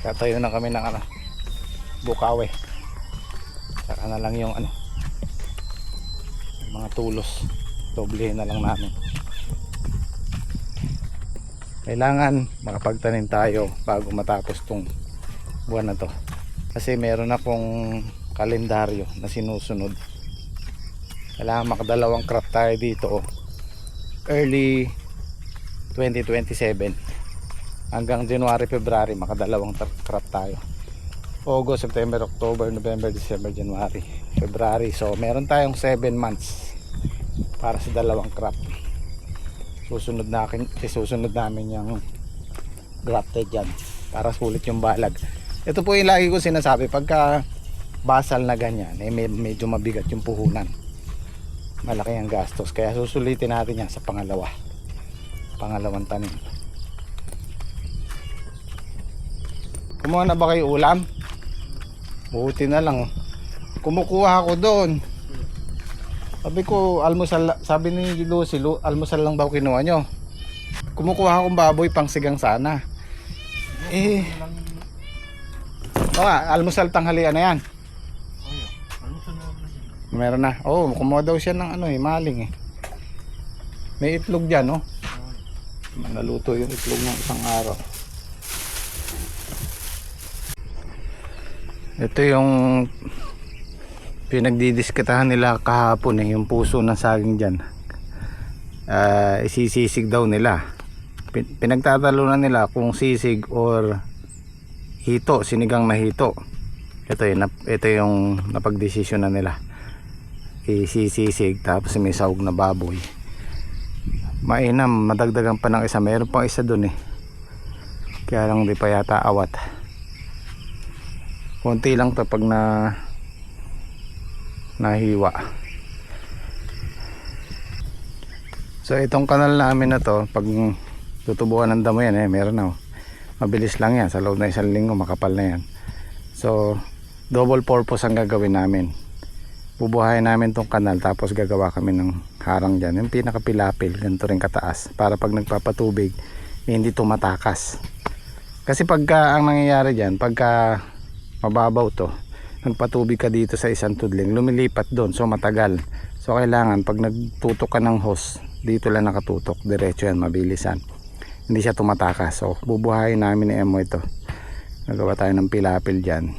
Tatayo na kami ng bukawe. Saka na lang yung mga tulos. Doblehin na lang namin. Kailangan makapagtanim tayo bago matapos tong buwan na to. Kasi meron akong kalendaryo na sinusunod. Kailangan makadalawang crop tayo dito early 2027 hanggang January, February makadalawang crop tayo. August, September, October, November, December, January, February. So meron tayong 7 months para sa dalawang crop. Susunod namin yung grafted dyan para sulit yung balag. Ito po yung lagi ko sinasabi, pagka basal na ganyan medyo mabigat yung puhunan, malaki ang gastos, kaya susulitin natin yan sa pangalawang tanim. Kumuha na ba kayo ulam? Buti na lang kumukuha ako doon. Sabi ko almusal, sabi ni Lucy, almusal lang daw kinuha nyo. Kumukuha akong baboy pang sigang sana. Baka almusal tanghalian na yan. Meron na. Kumuha daw siya ng maling eh. May itlog dyan, no? Naluto yung itlog ng isang araw. Ito yung pinagdidiskitahan nila kahapon yung puso ng saging dyan. Isisisig daw nila. Pinagtatalunan nila kung sisig or hito, sinigang na hito. Ito yung napagdesisyon na nila. Isisisig tapos may sahog na baboy. Mainam, madagdagan pa ng isa. Meron pang isa dun eh. Kaya lang di pa yata awat. Konti lang to pag nahiwa. So itong kanal namin na to, pag tutubuan ng damo yan meron na. Mabilis lang yan, sa loob na isang linggo makapal na yan. So double purpose ang gagawin namin. Bubuhayin namin tong kanal tapos gagawa kami ng harang dyan, yung pinakapilapil, ganito rin kataas, para pag nagpapatubig hindi tumatakas. Kasi pagka ang nangyayari dyan, pagka mababaw to, nagpatubig ka dito sa isang tudling, lumilipat doon, so matagal. So kailangan pag nagtutok ka ng hose, dito lang nakatutok, diretso yan, mabilisan, hindi siya tumatakas. So bubuhayin namin ni Emo ito, nagawa tayo ng pilapil dyan,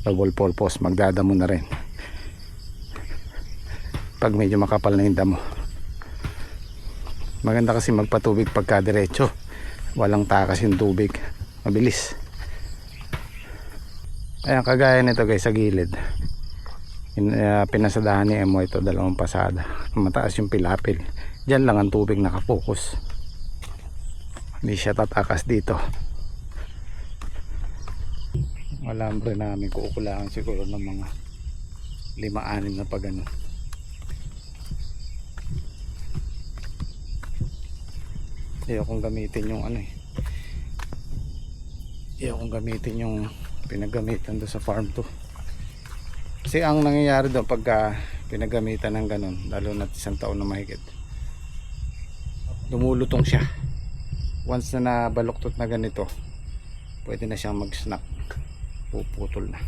double purpose, magdadamo na rin pag medyo makapal na yung damo. Maganda kasi magpatubig pagka diretso, walang takas yung tubig, mabilis. Ayan, kagaya nito guys sa gilid, pinasadahan ni Emo ito, dalawang pasada, mataas yung pilapil, dyan lang ang tubig nakapokus, hindi siya tatakas dito. Alambre namin kukulangan siguro ng mga 5-6 na pag ayokong gamitin yung ayokong gamitin yung pinagamitan doon sa farm to. Kasi ang nangyayari doon pagka pinagamitan ng ganun, lalo na isang taon na mahigit, lumulutong siya. Once na nabaluktot na ganito, pwede na siyang mag-snap, puputol na.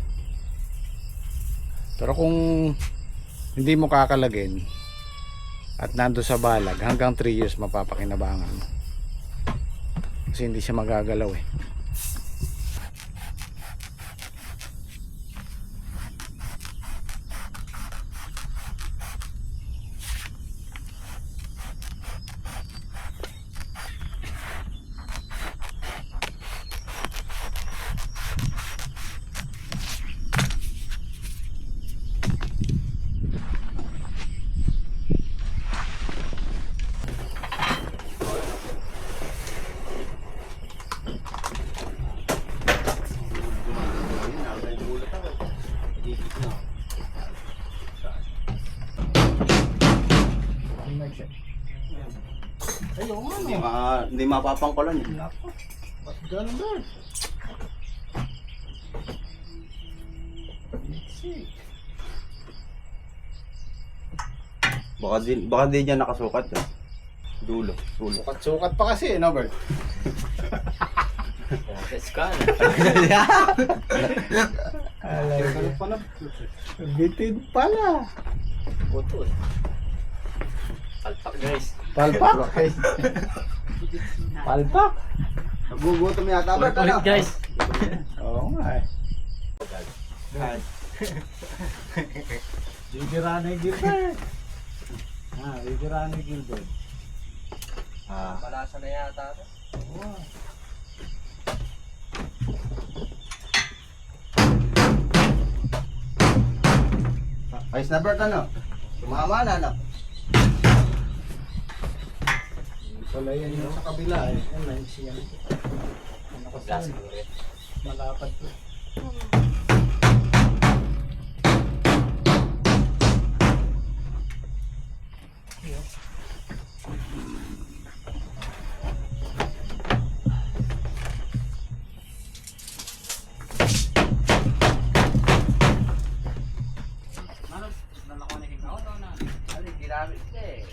Pero kung hindi mo kakalagin at nando sa balag, hanggang 3 years mapapakinabangan mo, kasi hindi siya magagalaw eh. Hindi mapapangkulan eh. Ba't ganda? Baka di dyan nakasukat eh. Dulo. Sukat-sukat pa kasi no Bert? Let's go. Bitid pala. Putol. Palpak guys. Palpak. Palpak. Nagugutom yata ba? Ulit guys. Oo nga eh. Bibirani Gilbert. Bibirani Gilbert. Palasa na yata. Ayos na Bert ano? Sumama na ano? Pala yan yung sa kabila eh. Yan, siya. Gas siguro. Malapad to. Ginamit ka eh.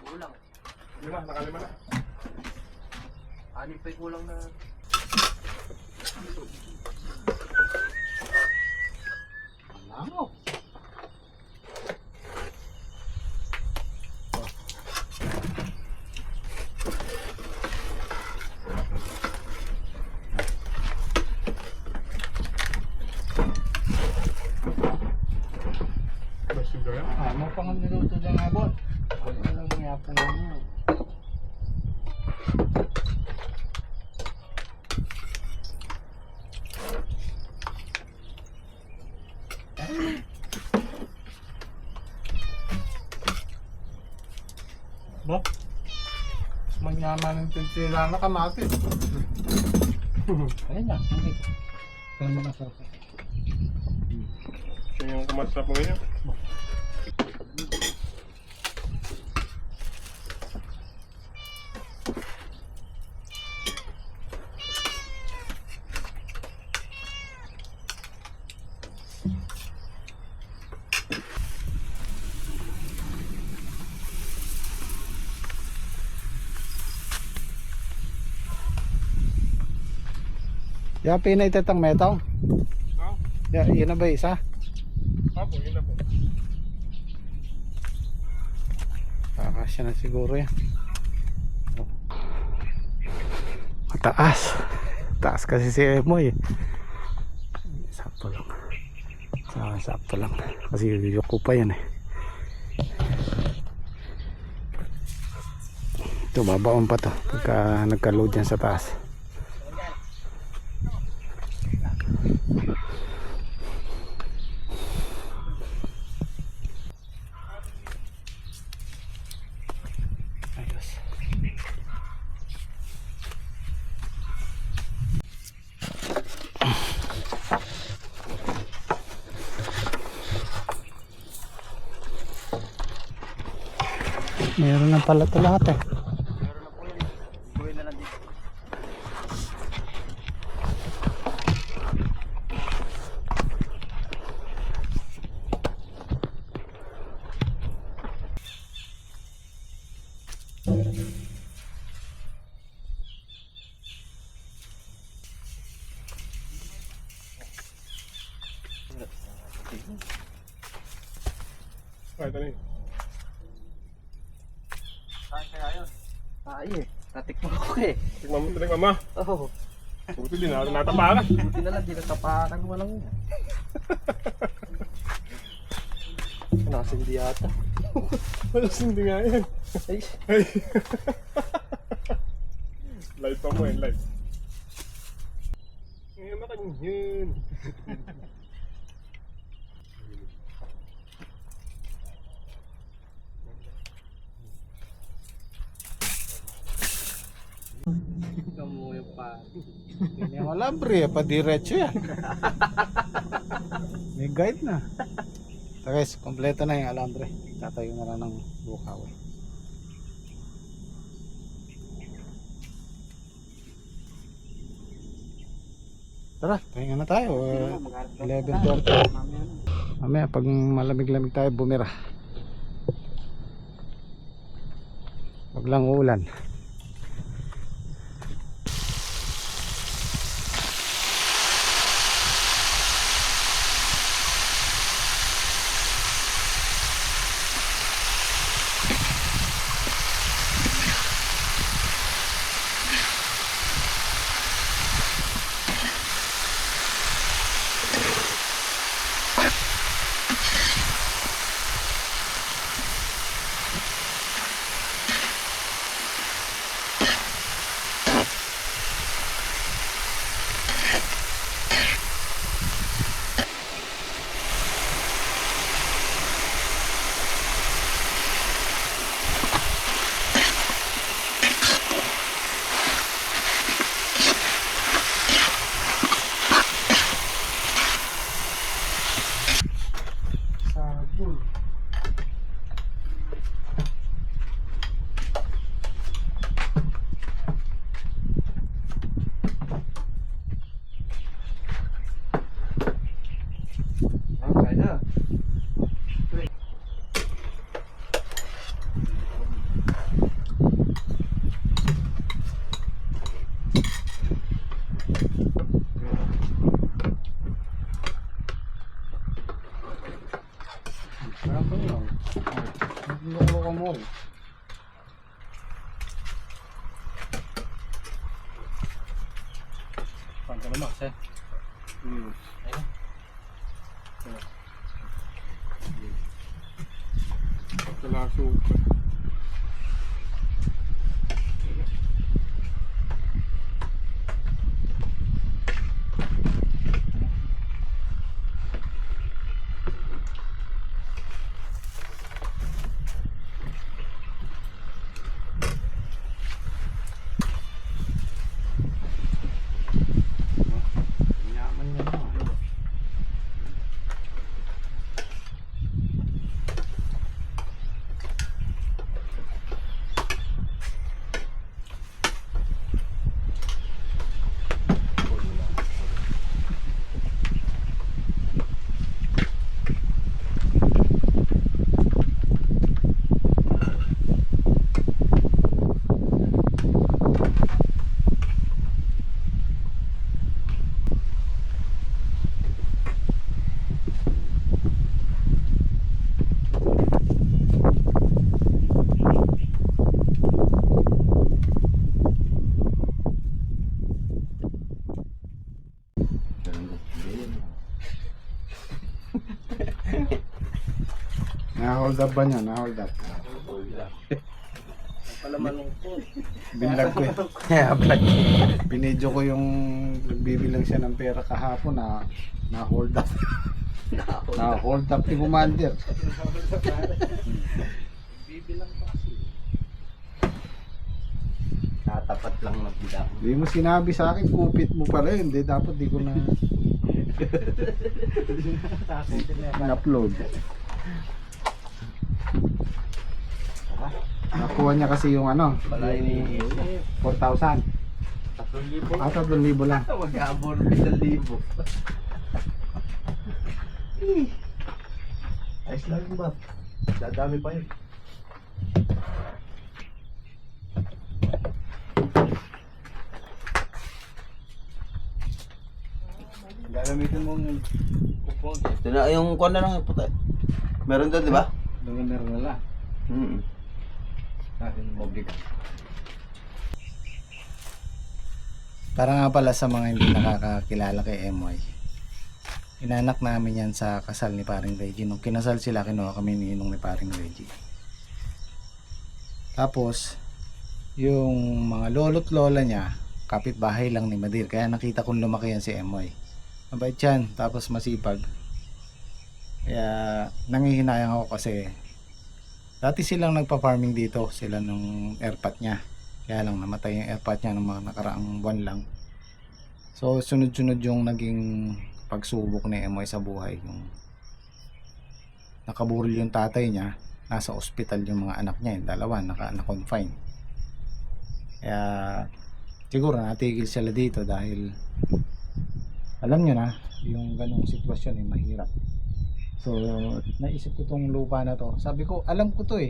Kulang. Nakalima na. Anin pa'y kulang na. Ano? Mo pang niluto ng abot. Ano lang yapon mo. Ba? Manyaman ng tintila na kamatis. Ayun na, hindi. Kaya mo masarap. Siya yung kumasarap mo ngayon. Ya, pinay tetang metong. Ya, yun na ba isa? Apo, yun na po. Kakasya na siguro yan. Mataas. Taas kasi si Emoy. Sakto lang. Sakto lang. Kasi yuko pa yan eh. Ito, babaon pa to. Pagka nagka-load yan sa taas. Ayos. Meron na pala ito lahat eh. Meron na po yun. Buhay na lang dito. Ay, ito na yun. Saan kaya yun? Ay eh. Natikman ko eh. Tignan mo, tignan mo. Oo. Buti din, natapakan. Buti na lang, di natapakan mo lang yan. Nasindi yata. Wala sindi nga yan. Ay, Ay. Live pa mo eh, live. Ngayon makanyin. kamuyo pa. Hindi mo labre, pa diretso yan. May guide na. So guys, kompleto na yung alambre. Tatayo na lang ng bukaw. Tara, tayo na tayo. 11:30. Mamaya pag malamig-lamig tayo bumira. Wag lang uulan. Sabon. Okay na. Sarap po yun. Loko mo. Pagka naman, sir. Ayun. Kalaso. Yaman niya naman. Na-hold up ba niya? Na-hold up. Pala malungkot. Binlag ko eh. Vlog. Binidyo ko yung nagbibilang siya ng pera kahapon na hold up. Na hold up ni Commander. Bibilang pa kasi. Tatapat lang na bilang. Hindi mo sinabi sa akin, kupit mo pala yun. Hindi, dapat di ko na in-upload. Nakuha niya kasi yung ano, Wala iniisip. 4,000. 3,000. Ah, 3,000 lang. Mag-aabor 1,000. Ayos lang yun, Bob. Dadami pa yun. Gagamitin mo yung Kupon. ito na yung kuwan na lang yung puti. Meron doon, di ba? Meron na lang. Para nga pala sa mga hindi nakakakilala kay Emoy, inanak namin yan sa kasal ni paring Reggie. Nung kinasal sila, kinuha kami ninong ni paring Reggie. Tapos yung mga lolo't lola niya, kapitbahay lang ni Madir, kaya nakita kong lumaki yan si Emoy. Mabait yan, tapos masipag. Kaya nangihinayang ako kasi dati silang nagpa-farming dito, sila nung airpat niya. Kaya lang namatay yung airpat niya ng mga nakaraang buwan lang. So sunod-sunod yung naging pagsubok ni Emoy sa buhay. Yung nakaburil yung tatay niya, nasa ospital yung mga anak niya, yung dalawa naka-confine. Kaya siguro natigil sila dito dahil alam nyo na, yung ganong sitwasyon mahirap. So naisip ko tong lupa na to, sabi ko alam ko to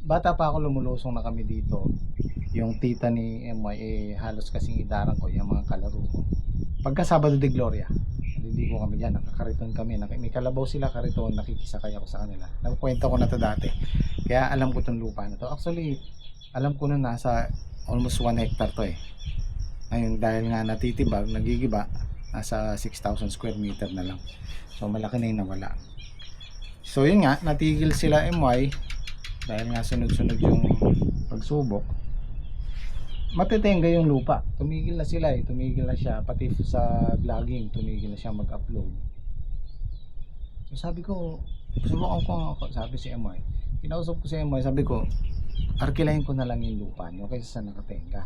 bata pa ako lumulusong na kami dito. Yung tita ni MY halos kasing idarang ko yung mga kalaro ko. Pagka Sabado de Gloria, naliligo kami dyan, nakakariton kami, may kalabaw sila kariton, nakikisakay ako sa kanila. Nagkwento ko na to dati, kaya alam ko tong lupa na to. Actually alam ko na nasa almost 1 hectare to ngayon, dahil nga natitibag, nagigiba, nasa 6,000 square meter na lang. So malaki na yung nawala. So yun nga, natigil sila MY dahil nga sunod-sunod yung pagsubok. Matitenga yung lupa. Tumigil na sila tumigil na siya, pati sa vlogging tumigil na siya mag-upload. So sabi ko, subukan ko, sabi si MY, kinausap ko si MY, sabi ko arkilahin ko na lang yung lupa nyo kaysa sa nakatenga.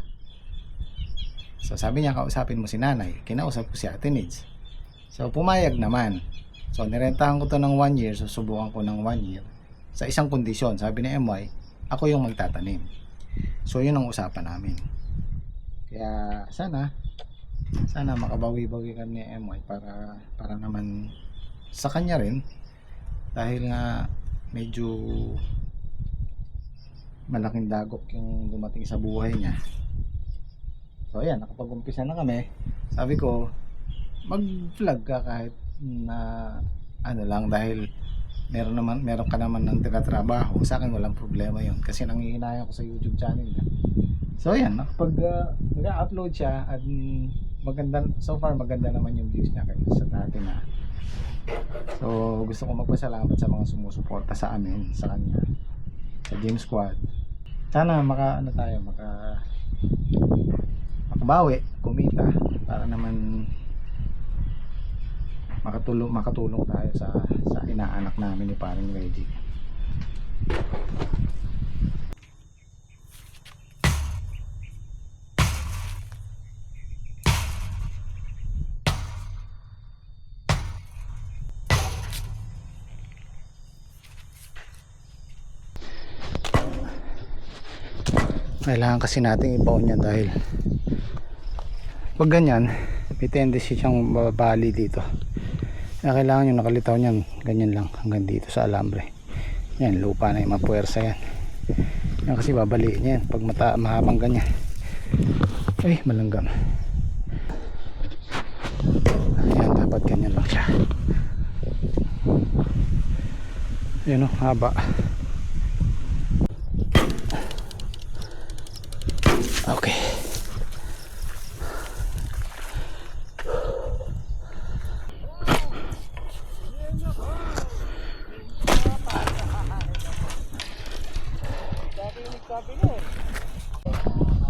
So sabi niya, kausapin mo si nanay. Kinausap ko si Ate Nids. So pumayag naman. So nirentahan ko to ng 1 year. So subukan ko ng 1 year sa isang kondisyon. Sabi ni MY, ako yung magtatanim. So yun ang usapan namin. Kaya sana makabawi-bawi kami ni MY para naman sa kanya rin, dahil nga medyo malaking dagok yung dumating sa buhay niya. So ayan, nakapag-umpisa na kami. Sabi ko, mag-vlog ka kahit na ano lang, dahil meron ka naman ng tinatrabaho. Sa akin walang problema yun, kasi nangihinayang ko sa YouTube channel niya. So ayan, nakapag nag-upload siya, at maganda, so far maganda naman yung views niya kaysa sa dati na. So gusto ko magpasalamat sa mga sumusuporta sa amin, sa kanya, sa Game Squad. Sana makabawi, kumita, para naman makatulong tayo sa inaanak namin ni Paring Reggie. Kailangan kasi nating ibaon yan, dahil pag ganyan may tendency siyang babali dito. Kaya kailangan yung nakalitaw niyan ganyan lang hanggang dito sa alambre. Yan, lupa na yung mapuwersa yan. Yan kasi babaliin yan pag mahabang ganyan. Ay, malanggam. Ayan, dapat ganyan lang siya. Ayan o, haba. Okay.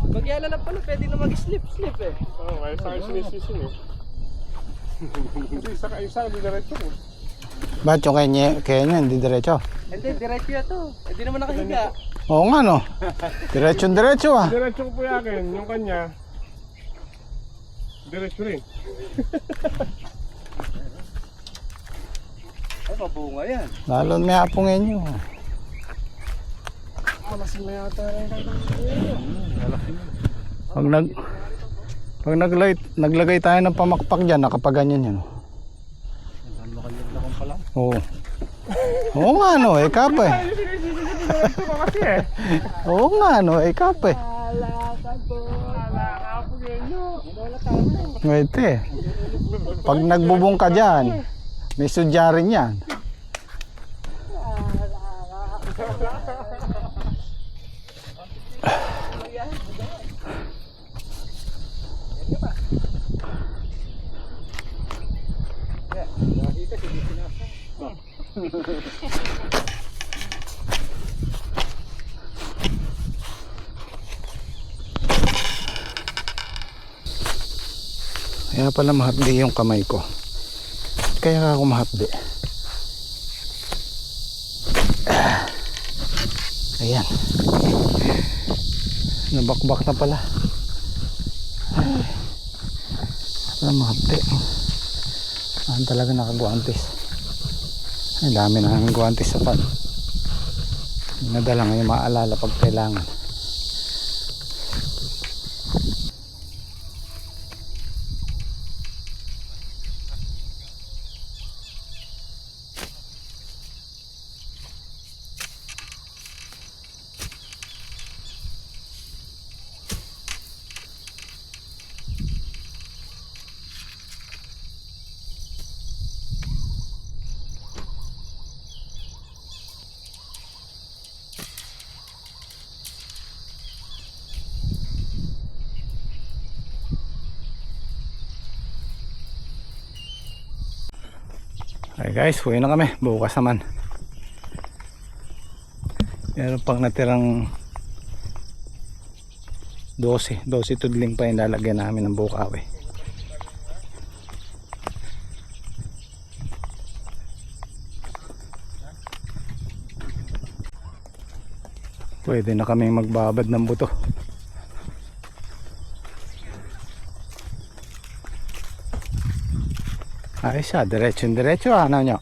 Magyala lang pala, pwede na mag-slip eh. Oo, kaya sa akin sinisisin eh. Hindi, sa akin diretso mo. Ba't yung kaya niya hindi diretso? Hindi, diretso yan to. Hindi naman nakahiga. Oo nga no. Diretso ah. Diretso ko po yung akin, yung kanya. Diretso rin. Ay, mabunga yan. Lalo may apungin nyo. Malasin na yata rin. Pag naglagay tayo ng pamakpak dyan, nakapaganyan yan. Oo. Oo nga no, kap eh. Diretso ka kasi eh. Oo nga no, kap eh. Ngwete eh. Pag nagbubong ka dyan, may sudya rin yan. Kaya pala mahapdi yung kamay ko. Kaya ako mahapdi. Ayan. Nabakbak na pala. Ay. Wala mahapdi. Saan talaga nakaguantes. Ay, dami na ng guantes sa pan. Nadala ngayon maalala pag kailangan. Okay guys, uwi na kami. Bukas naman. Meron pang natirang 12 tudling pa yung lalagyan namin ng bukawi. Pwede na kaming magbabad ng buto. Ayos siya, diretso ano nyo?